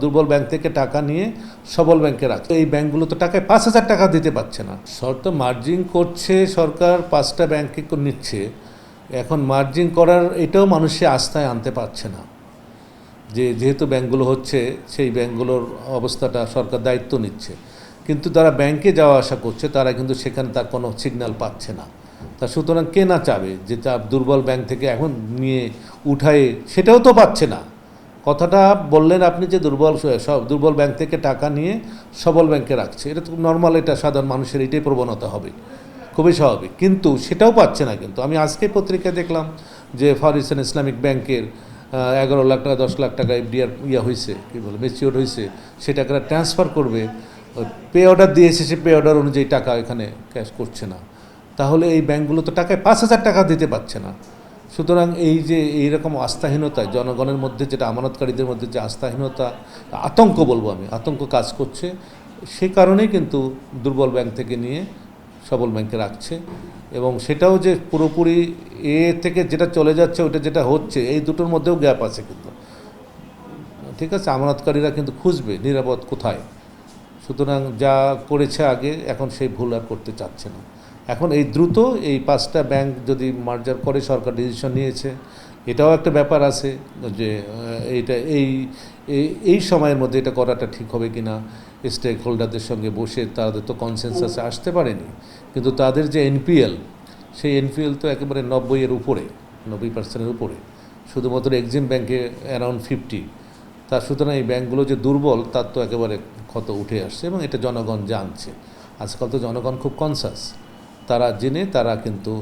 দুর্বল ব্যাংক থেকে টাকা নিয়ে সবল ব্যাংকে রাখছে। এই ব্যাংকগুলো তো টাকায় 5,000 টাকা দিতে পারছে না। সরকার মার্জিন করছে, সরকার 5টা ব্যাংকে নিচ্ছে। এখন মার্জিন করার এটাও মানুষের আস্থায় আনতে পারছে না, যেহেতু ব্যাংকগুলো হচ্ছে সেই ব্যাংকগুলোর অবস্থাটা সরকার দায়িত্ব নিচ্ছে, কিন্তু তারা ব্যাংকে যাওয়া আসা করছে, তারা কিন্তু সেখানে তার কোনো সিগন্যাল পাচ্ছে না। তা সুতরাং কে না চাবে যে তার দুর্বল ব্যাংক থেকে এখন নিয়ে উঠায়, সেটাও তো পাচ্ছে না। কথাটা বললেন আপনি যে দুর্বল ব্যাংক থেকে টাকা নিয়ে সবল ব্যাংকে রাখছে, এটা তো নর্মাল, এটা সাধারণ মানুষের এটাই প্রবণতা হবে, খুবই স্বাভাবিক, কিন্তু সেটাও পাচ্ছে না। কিন্তু আমি আজকে পত্রিকায় দেখলাম যে ফর ইসলামিক ব্যাংকের 11 লাখ টাকা 10 লাখ টাকা এফডিআর হয়েছে, কী বলে ম্যাচিওর হয়েছে, সে টাকাটা ট্রান্সফার করবে, পে অর্ডার দিয়েছে, সে পে অর্ডার অনুযায়ী টাকা এখানে ক্যাশ করছে না। তাহলে এই ব্যাংকগুলো তো টাকায় 5,000 টাকা দিতে পারছে না। সুতরাং এই যে এইরকম আস্থাহীনতায় জনগণের মধ্যে, যেটা আমানতকারীদের মধ্যে যে আস্থাহীনতা, আতঙ্ক বলবো আমি, আতঙ্ক কাজ করছে, সেই কারণেই কিন্তু দুর্বল ব্যাংক থেকে নিয়ে সবল ব্যাংকে রাখছে। এবং সেটাও যে পুরোপুরি থেকে যেটা চলে যাচ্ছে, ওটা যেটা হচ্ছে, এই দুটোর মধ্যেও গ্যাপ আছে কিন্তু। ঠিক আছে, আমানতকারীরা কিন্তু খুঁজবে নিরাপদ কোথায়। সুতরাং যা করেছে আগে, এখন সেই ভুল আর করতে চাচ্ছে না। এখন এই দ্রুত এই 5টা ব্যাংক যদি মার্জার করে, সরকার ডিসিশন নিয়েছে, এটাও একটা ব্যাপার আছে যে এইটা এই সময়ের মধ্যে এটা করাটা ঠিক হবে কি না। স্টেক হোল্ডারদের সঙ্গে বসে তাদের তো কনসেনসাসে আসতে পারেনি, কিন্তু তাদের যে এনপিএল, সেই এনপিএল তো একেবারে 90-এর উপরে, 90% উপরে, শুধুমাত্র এক্সিম ব্যাংকে অ্যারাউন্ড 50। সুতরাং এই ব্যাংকগুলো যে দুর্বল, তার তো একেবারে ক্ষত উঠে আসছে, এবং এটা জনগণ জানছে। আজকাল তো জনগণ খুব কনসাস, তারা জেনে তারা কিন্তু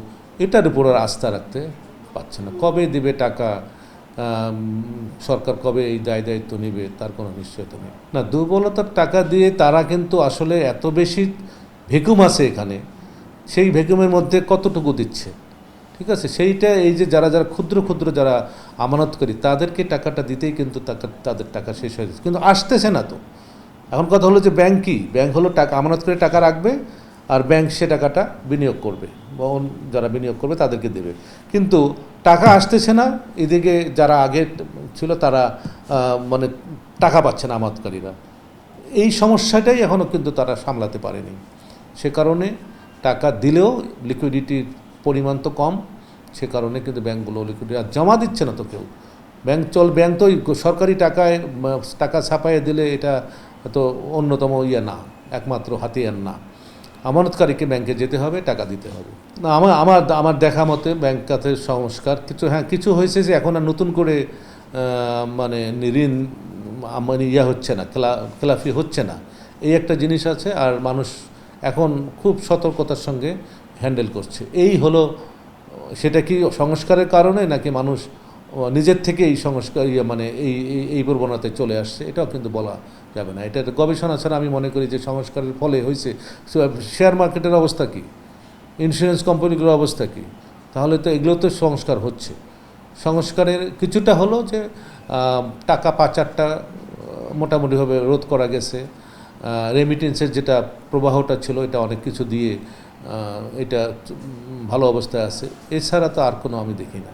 এটার উপর আর আস্থা রাখতে পারছে না। কবে দিবে টাকা, সরকার কবে এই দায়িত্ব নেবে, তার কোনো নিশ্চয়তা নেই। না, দুর্বলতার টাকা দিয়ে তারা কিন্তু আসলে এত বেশি ভ্যাকুম আছে এখানে, সেই ভ্যাকুমের মধ্যে কতটুকু দিচ্ছে, ঠিক আছে, সেইটা এই যে যারা ক্ষুদ্র ক্ষুদ্র যারা আমানতকারী, তাদেরকে টাকাটা দিতেই কিন্তু তাদের টাকা শেষ হয়ে যাচ্ছে, কিন্তু আসতেছে না। তো এখন কথা হলো যে ব্যাংক কি, ব্যাংক হলো টাকা আমানত করে টাকা রাখবে, আর ব্যাংক সে টাকাটা বিনিয়োগ করবে, বা যারা বিনিয়োগ করবে তাদেরকে দেবে, কিন্তু টাকা আসতেছে না। এদিকে যারা আগে ছিল তারা মানে টাকা পাচ্ছে না আমানতকারীরা। এই সমস্যাটাই এখনও কিন্তু তারা সামলাতে পারেনি। সে কারণে টাকা দিলেও লিকুইডিটির পরিমাণ তো কম, সে কারণে কিন্তু ব্যাংকগুলো লিকুইডিটি আর জমা দিচ্ছে না তো কেউ। ব্যাংক তো সরকারি টাকায় টাকা ছাপাইয়ে দিলে এটা তো অন্যতম না, একমাত্র হাতিয়ার না। আমানতকারীকে ব্যাংকে যেতে হবে, টাকা দিতে হবে। না, আমার দেখা মতে ব্যাংক খাতের সংস্কার কিছু হয়েছে, যে এখন আর নতুন করে মানে ঋণ হচ্ছে না, খেলাফি হচ্ছে না, এই একটা জিনিস আছে। আর মানুষ এখন খুব সতর্কতার সঙ্গে হ্যান্ডেল করছে। এই হলো, সেটা কি সংস্কারের কারণে, নাকি মানুষ নিজের থেকে এই সংস্কার মানে এই প্রবণতায় চলে আসছে, এটাও কিন্তু বলা যাবে না। এটা গবেষণা ছাড়া আমি মনে করি যে সংস্কারের ফলে হয়েছে। শেয়ার মার্কেটের অবস্থা কী, ইন্স্যুরেন্স কোম্পানিগুলোর অবস্থা কী, তাহলে তো এগুলো তো সংস্কার হচ্ছে। সংস্কারের কিছুটা হলো যে টাকা পাচারটা মোটামুটিভাবে রোধ করা গেছে, রেমিটেন্সের যেটা প্রবাহটা ছিল, এটা অনেক কিছু দিয়ে এটা ভালো অবস্থায় আছে। এছাড়া তো আর কোনো আমি দেখি না।